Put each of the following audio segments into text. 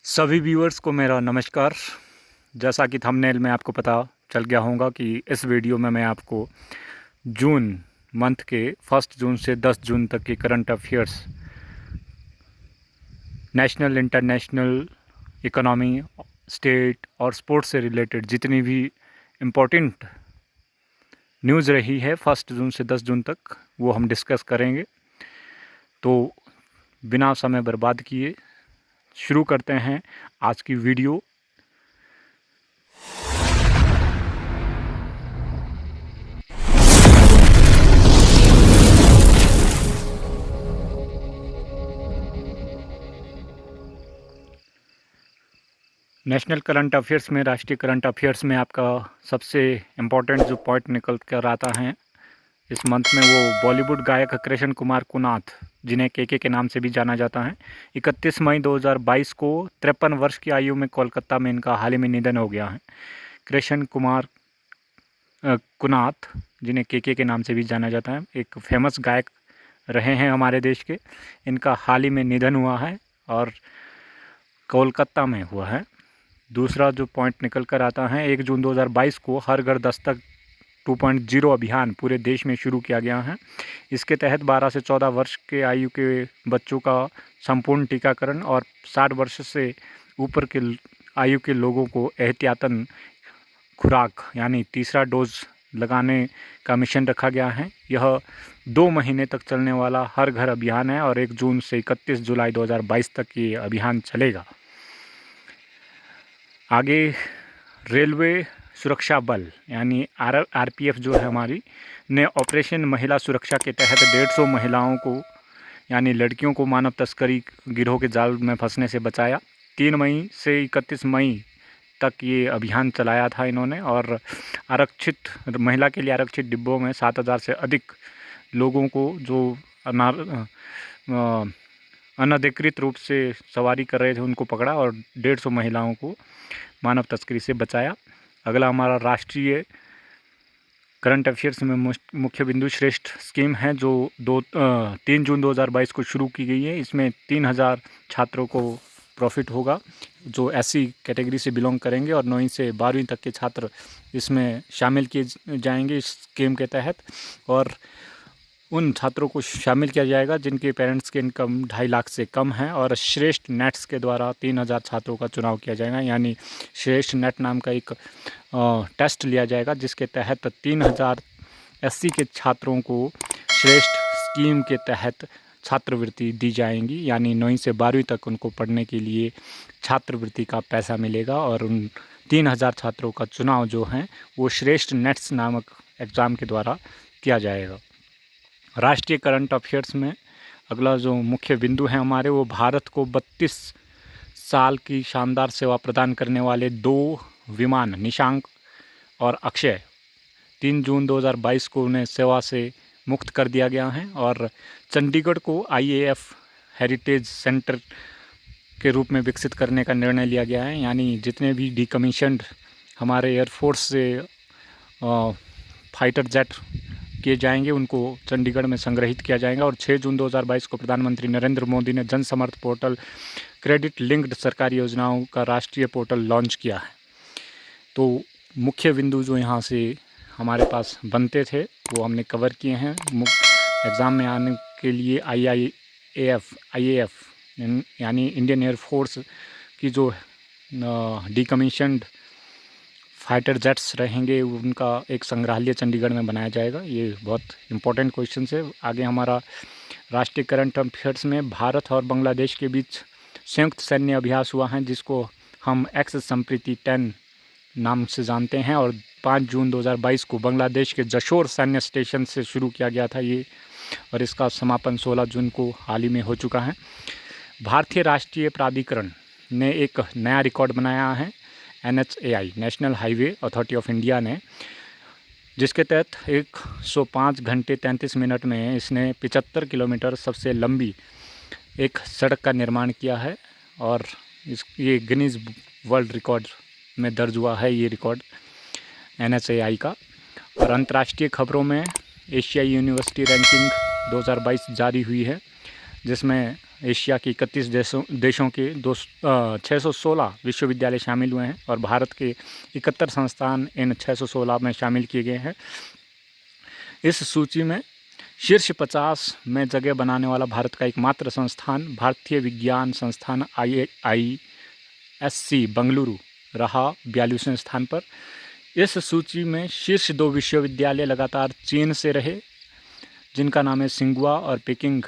सभी व्यूअर्स को मेरा नमस्कार। जैसा कि थंबनेल में आपको पता चल गया होगा कि इस वीडियो में मैं आपको जून मंथ के 1 जून से 10 जून तक की current affairs, national, international, economy, state और स्पोर्ट्स से रिलेटेड जितनी भी इम्पोर्टेंट न्यूज़ रही है 1 जून से 10 जून तक, वो हम डिस्कस करेंगे। तो बिना समय बर्बाद किए शुरू करते हैं आज की वीडियो। नेशनल करंट अफेयर्स में, राष्ट्रीय करंट अफेयर्स में आपका सबसे इम्पोर्टेंट जो पॉइंट निकल कर आता है इस मंथ में, वो बॉलीवुड गायक कृष्ण कुमार कुनाथ, जिन्हें के नाम से भी जाना जाता है, 31 मई 2022 को 53 वर्ष की आयु में कोलकाता में इनका हाल ही में निधन हो गया है। कृष्ण कुमार कुनाथ, जिन्हें के नाम से भी जाना जाता है, एक फेमस गायक रहे हैं हमारे देश के। इनका हाल ही में निधन हुआ है और कोलकाता में हुआ है। दूसरा जो पॉइंट निकल कर आता है, 1 जून 2022 को हर घर दस्तक 2.0 अभियान पूरे देश में शुरू किया गया है। इसके तहत 12 से 14 वर्ष के आयु के बच्चों का संपूर्ण टीकाकरण और 60 वर्ष से ऊपर के आयु के लोगों को एहतियातन खुराक यानी तीसरा डोज लगाने का मिशन रखा गया है। यह 2 महीने तक चलने वाला हर घर अभियान है और 1 जून से 31 जुलाई 2022 तक ये अभियान चलेगा। आगे रेलवे सुरक्षा बल यानी आरपीएफ जो है हमारी ने ऑपरेशन महिला सुरक्षा के तहत 150 महिलाओं को यानी लड़कियों को मानव तस्करी गिरोह के जाल में फंसने से बचाया। 3 मई से 31 मई तक ये अभियान चलाया था इन्होंने, और आरक्षित महिला के लिए आरक्षित डिब्बों में 7000 से अधिक लोगों को जो अनधिकृत रूप से सवारी कर रहे थे उनको पकड़ा और 150 महिलाओं को मानव तस्करी से बचाया। अगला हमारा राष्ट्रीय करंट अफेयर्स में मुख्य बिंदु श्रेष्ठ स्कीम है जो 3 जून 2022 को शुरू की गई है। इसमें 3000 छात्रों को प्रॉफिट होगा जो एससी कैटेगरी से बिलोंग करेंगे, और 9वीं से 12वीं तक के छात्र इसमें शामिल किए जाएंगे इस स्कीम के तहत। और उन छात्रों को शामिल किया जाएगा जिनके पेरेंट्स की इनकम 2.5 लाख से कम है, और श्रेष्ठ नेट्स के द्वारा 3000 छात्रों का चुनाव किया जाएगा। यानी श्रेष्ठ नेट नाम का एक टेस्ट लिया जाएगा जिसके तहत 3000 एससी के छात्रों को श्रेष्ठ स्कीम के तहत छात्रवृत्ति दी जाएंगी। यानी 9वीं से 12वीं तक उनको पढ़ने के लिए छात्रवृत्ति का पैसा मिलेगा, और उन 3000 छात्रों का चुनाव जो है वो श्रेष्ठ नेट्स नामक एग्ज़ाम के द्वारा किया जाएगा। राष्ट्रीय करंट अफेयर्स में अगला जो मुख्य बिंदु है हमारे, वो भारत को 32 साल की शानदार सेवा प्रदान करने वाले 2 विमान निशांक और अक्षय 3 जून 2022 को उन्हें सेवा से मुक्त कर दिया गया है, और चंडीगढ़ को आईएएफ हेरिटेज सेंटर के रूप में विकसित करने का निर्णय लिया गया है। यानी जितने भी डिकमीशन्ड हमारे एयरफोर्स से फाइटर जेट किए जाएंगे उनको चंडीगढ़ में संग्रहित किया जाएगा। और 6 जून 2022 को प्रधानमंत्री नरेंद्र मोदी ने जन समर्थ पोर्टल क्रेडिट लिंक्ड सरकारी योजनाओं का राष्ट्रीय पोर्टल लॉन्च किया है। तो मुख्य बिंदु जो यहाँ से हमारे पास बनते थे वो हमने कवर किए हैं। एग्ज़ाम में आने के लिए आईएएफ यानी इंडियन एयरफोर्स की जो डिकमीशन्ड फाइटर जेट्स रहेंगे उनका एक संग्रहालय चंडीगढ़ में बनाया जाएगा। ये बहुत इंपॉर्टेंट क्वेश्चन है। आगे हमारा राष्ट्रीय करंट अफेयर्स में भारत और बांग्लादेश के बीच संयुक्त सैन्य अभ्यास हुआ है जिसको हम एक्स संप्रीति 10 नाम से जानते हैं, और 5 जून 2022 को बांग्लादेश के जशोर सैन्य स्टेशन से शुरू किया गया था ये, और इसका समापन 16 जून को हाल ही में हो चुका है। भारतीय राष्ट्रीय प्राधिकरण ने एक नया रिकॉर्ड बनाया है, NHAI national highway authority of India ने, जिसके तहत 105 घंटे 33 मिनट में इसने 75 किलोमीटर सबसे लंबी एक सड़क का निर्माण किया है, और ये गिनीज वर्ल्ड रिकॉर्ड में दर्ज हुआ है ये रिकॉर्ड NHAI का। और अंतर्राष्ट्रीय खबरों में एशियाई यूनिवर्सिटी रैंकिंग 2022 जारी हुई है जिसमें एशिया के 31 देशों के 616 विश्वविद्यालय शामिल हुए हैं और भारत के 71 संस्थान इन 616 में शामिल किए गए हैं। इस सूची में शीर्ष 50 में जगह बनाने वाला भारत का एकमात्र संस्थान भारतीय विज्ञान संस्थान IISc बेंगलुरु रहा 42वें स्थान पर। इस सूची में शीर्ष 2 विश्वविद्यालय लगातार चीन से रहे, जिनका नाम है सिंघुआ और पेकिंग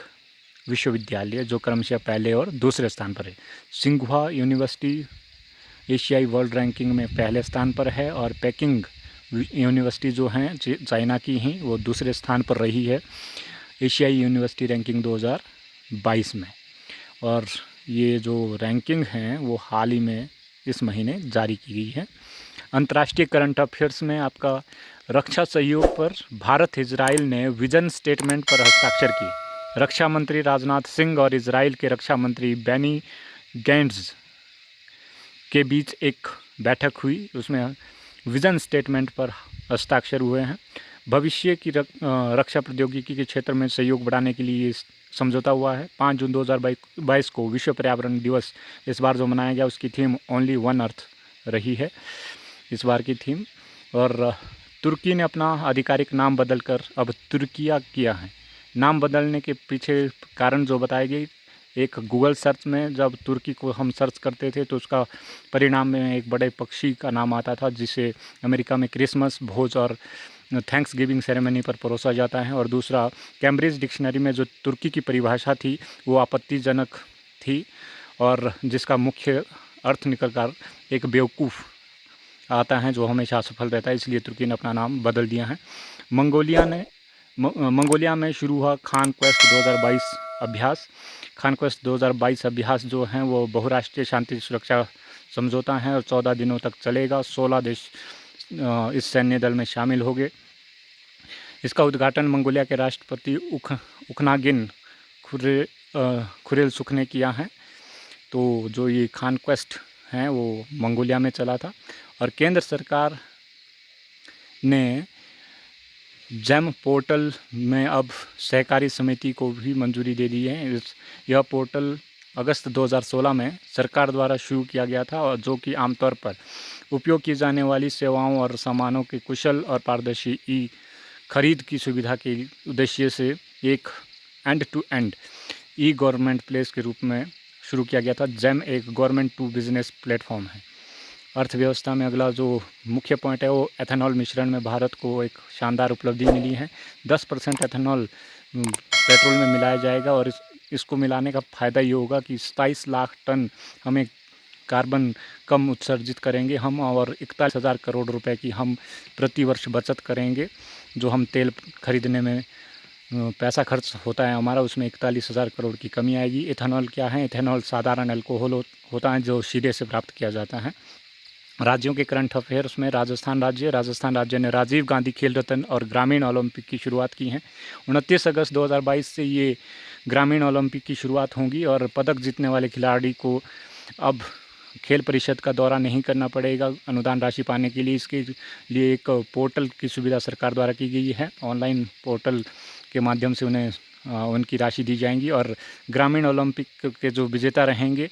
विश्वविद्यालय, जो क्रमशः पहले और दूसरे स्थान पर है। सिंघुआ यूनिवर्सिटी एशियाई वर्ल्ड रैंकिंग में पहले स्थान पर है और पेकिंग यूनिवर्सिटी जो हैं चाइना की ही, वो दूसरे स्थान पर रही है एशियाई यूनिवर्सिटी रैंकिंग 2022 में। और ये जो रैंकिंग हैं वो हाल ही में इस महीने जारी की गई है। अंतर्राष्ट्रीय करंट अफेयर्स में आपका रक्षा सहयोग पर भारत इजराइल ने विजन स्टेटमेंट पर हस्ताक्षर किए। रक्षा मंत्री राजनाथ सिंह और इजराइल के रक्षा मंत्री बेनी गैंट्स के बीच एक बैठक हुई, उसमें विजन स्टेटमेंट पर हस्ताक्षर हुए हैं। भविष्य की रक्षा प्रौद्योगिकी के क्षेत्र में सहयोग बढ़ाने के लिए समझौता हुआ है। 5 जून 2022 को विश्व पर्यावरण दिवस इस बार जो मनाया गया, उसकी थीम ओनली वन अर्थ रही है इस बार की थीम। और तुर्की ने अपना आधिकारिक नाम बदलकर अब तुर्किया किया है। नाम बदलने के पीछे कारण जो बताए गए, एक गूगल सर्च में जब तुर्की को हम सर्च करते थे तो उसका परिणाम में एक बड़े पक्षी का नाम आता था, जिसे अमेरिका में क्रिसमस भोज और थैंक्स गिविंग सेरेमनी पर परोसा जाता है। और दूसरा, कैम्ब्रिज डिक्शनरी में जो तुर्की की परिभाषा थी वो आपत्तिजनक थी और जिसका मुख्य अर्थ निकलकर एक बेवकूफ़ आता है जो हमेशा सफल रहता है, इसलिए तुर्की ने अपना नाम बदल दिया है। मंगोलिया में शुरू हुआ खान क्वेस्ट 2022 अभ्यास। खान क्वेस्ट 2022 अभ्यास जो हैं वो बहुराष्ट्रीय शांति सुरक्षा समझौता है और 14 दिनों तक चलेगा। 16 देश इस सैन्य दल में शामिल होंगे। इसका उद्घाटन मंगोलिया के राष्ट्रपति उखनागिन खुरेलसुख ने किया है। तो जो ये खान क्वेस्ट हैं वो मंगोलिया में चला था। और केंद्र सरकार ने जेम पोर्टल में अब सहकारी समिति को भी मंजूरी दे दी है। यह पोर्टल अगस्त 2016 में सरकार द्वारा शुरू किया गया था और जो कि आमतौर पर उपयोग की जाने वाली सेवाओं और सामानों के कुशल और पारदर्शी खरीद की सुविधा के उद्देश्य से एक end to end government place के रूप में शुरू किया गया था। जेम एक गवर्नमेंट टू बिजनेस प्लेटफॉर्म है। अर्थव्यवस्था में अगला जो मुख्य पॉइंट है वो एथेनॉल मिश्रण में भारत को एक शानदार उपलब्धि मिली है। 10% एथेनॉल पेट्रोल में मिलाया जाएगा और इसको मिलाने का फ़ायदा ये होगा कि 27 लाख टन हमें कार्बन कम उत्सर्जित करेंगे हम, और 41,000 करोड़ रुपए की हम प्रति वर्ष बचत करेंगे। जो हम तेल खरीदने में पैसा खर्च होता है हमारा, उसमें 41,000 करोड़ की कमी आएगी। एथेनॉल क्या है? एथेनॉल साधारण अल्कोहल होता है जो शीरे से प्राप्त किया जाता है। राज्यों के करंट अफेयर्स में राजस्थान राज्य ने राजीव गांधी खेल रत्न और ग्रामीण ओलंपिक की शुरुआत की है। 29 अगस्त 2022 से ये ग्रामीण ओलंपिक की शुरुआत होगी और पदक जीतने वाले खिलाड़ी को अब खेल परिषद का दौरा नहीं करना पड़ेगा अनुदान राशि पाने के लिए। इसके लिए एक पोर्टल की सुविधा सरकार द्वारा की गई है। ऑनलाइन पोर्टल के माध्यम से उन्हें उनकी राशि दी जाएंगी। और ग्रामीण ओलंपिक के जो विजेता रहेंगे,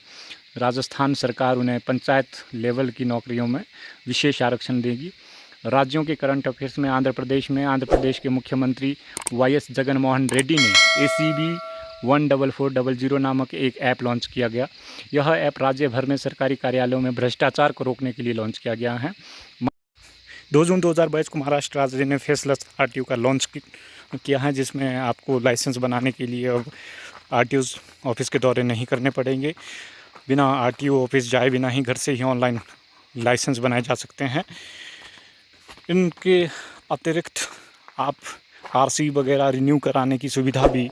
राजस्थान सरकार उन्हें पंचायत लेवल की नौकरियों में विशेष आरक्षण देगी। राज्यों के करंट अफेयर्स में आंध्र प्रदेश के मुख्यमंत्री YS जगनमोहन रेड्डी ने ACB 14400 नामक एक ऐप लॉन्च किया गया। यह ऐप राज्य भर में सरकारी कार्यालयों में भ्रष्टाचार को रोकने के लिए लॉन्च किया गया है। 2 जून 2022 को महाराष्ट्र राज्य ने फेसलेस RTO का लॉन्च किया है, जिसमें आपको लाइसेंस बनाने के लिए अब RTO ऑफिस के दौरे नहीं करने पड़ेंगे। बिना RTO ऑफिस जाए बिना ही घर से ही ऑनलाइन लाइसेंस बनाए जा सकते हैं। इनके अतिरिक्त आप RC वगैरह रिन्यू कराने की सुविधा भी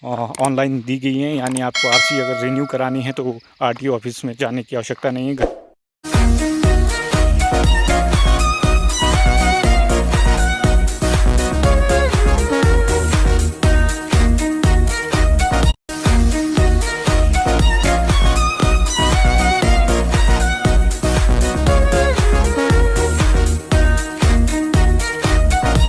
ऑनलाइन दी गई है, यानी आपको RC अगर रिन्यू करानी है तो RTO ऑफिस में जाने की आवश्यकता नहीं है।